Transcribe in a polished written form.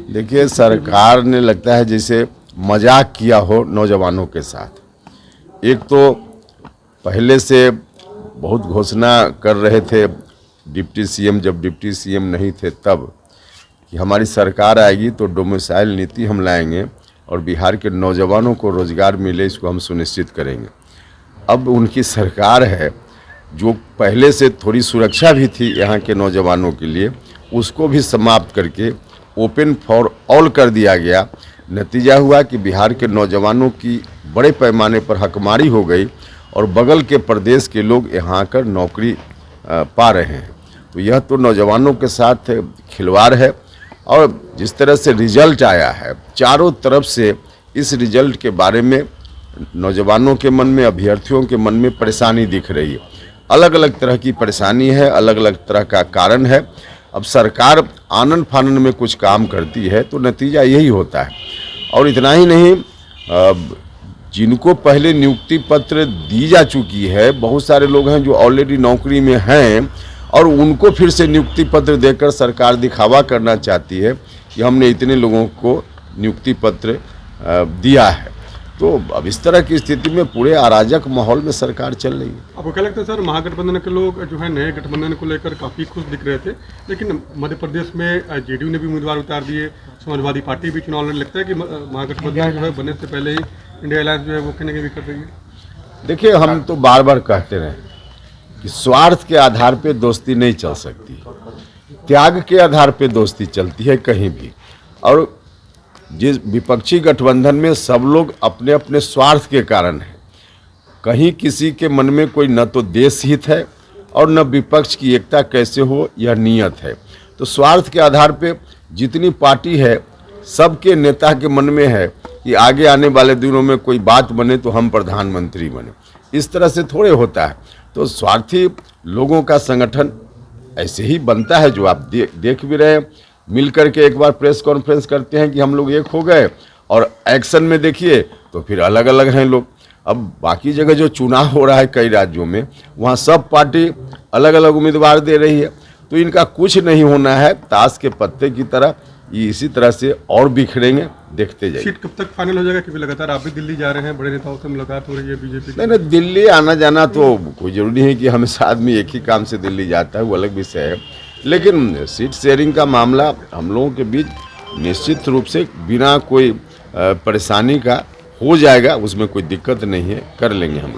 देखिए, सरकार ने लगता है जैसे मजाक किया हो नौजवानों के साथ। एक तो पहले से बहुत घोषणा कर रहे थे डिप्टी सीएम, जब डिप्टी सीएम नहीं थे तब, कि हमारी सरकार आएगी तो डोमिसाइल नीति हम लाएंगे और बिहार के नौजवानों को रोजगार मिले, इसको हम सुनिश्चित करेंगे। अब उनकी सरकार है, जो पहले से थोड़ी सुरक्षा भी थी यहाँ के नौजवानों के लिए, उसको भी समाप्त करके ओपन फॉर ऑल कर दिया गया। नतीजा हुआ कि बिहार के नौजवानों की बड़े पैमाने पर हकमारी हो गई और बगल के प्रदेश के लोग यहाँ आकर नौकरी पा रहे हैं। तो यह तो नौजवानों के साथ खिलवाड़ है। और जिस तरह से रिजल्ट आया है, चारों तरफ से इस रिजल्ट के बारे में नौजवानों के मन में, अभ्यर्थियों के मन में परेशानी दिख रही है। अलग अलग तरह की परेशानी है, अलग अलग तरह का कारण है। अब सरकार आनन फानन में कुछ काम करती है तो नतीजा यही होता है। और इतना ही नहीं, जिनको पहले नियुक्ति पत्र दी जा चुकी है, बहुत सारे लोग हैं जो ऑलरेडी नौकरी में हैं और उनको फिर से नियुक्ति पत्र देकर सरकार दिखावा करना चाहती है कि हमने इतने लोगों को नियुक्ति पत्र दिया है। तो अब इस तरह की स्थिति में पूरे अराजक माहौल में सरकार चल रही है। आपको क्या लगता है सर, महागठबंधन के लोग जो है नए गठबंधन को लेकर काफ़ी खुश दिख रहे थे, लेकिन मध्य प्रदेश में जेडीयू ने भी उम्मीदवार उतार दिए, समाजवादी पार्टी भी चुनाव लड़ने, लगता है कि महागठबंधन जो है बनने से पहले ही इंडिया अलायंस जो है वो कहने के भी कर रही है? देखिए, हम तो बार बार कहते रहे कि स्वार्थ के आधार पर दोस्ती नहीं चल सकती, त्याग के आधार पर दोस्ती चलती है कहीं भी। और जिस विपक्षी गठबंधन में सब लोग अपने अपने स्वार्थ के कारण हैं। कहीं किसी के मन में कोई न तो देश हित है और न विपक्ष की एकता कैसे हो यह नियत है। तो स्वार्थ के आधार पे जितनी पार्टी है, सबके नेता के मन में है कि आगे आने वाले दिनों में कोई बात बने तो हम प्रधानमंत्री बने। इस तरह से थोड़े होता है। तो स्वार्थी लोगों का संगठन ऐसे ही बनता है, जो आप देख भी रहे हैं। मिल करके एक बार प्रेस कॉन्फ्रेंस करते हैं कि हम लोग एक हो गए, और एक्शन में देखिए तो फिर अलग अलग हैं लोग। अब बाकी जगह जो चुनाव हो रहा है कई राज्यों में, वहाँ सब पार्टी अलग अलग उम्मीदवार दे रही है। तो इनका कुछ नहीं होना है, ताश के पत्ते की तरह ये इसी तरह से और बिखरेंगे, देखते जाइए। सीट कब तक फाइनल हो जाएगा? क्योंकि लगातार आप भी दिल्ली जा रहे हैं, बड़े नेताओं से मुलाकात हो रही है बीजेपी की। नहीं, दिल्ली आना जाना तो कोई जरूरी है कि हमेशा आदमी एक ही काम से दिल्ली जाता है, वो अलग विषय है। लेकिन सीट शेयरिंग का मामला हम लोगों के बीच निश्चित रूप से बिना कोई परेशानी का हो जाएगा, उसमें कोई दिक्कत नहीं है, कर लेंगे हम लोग।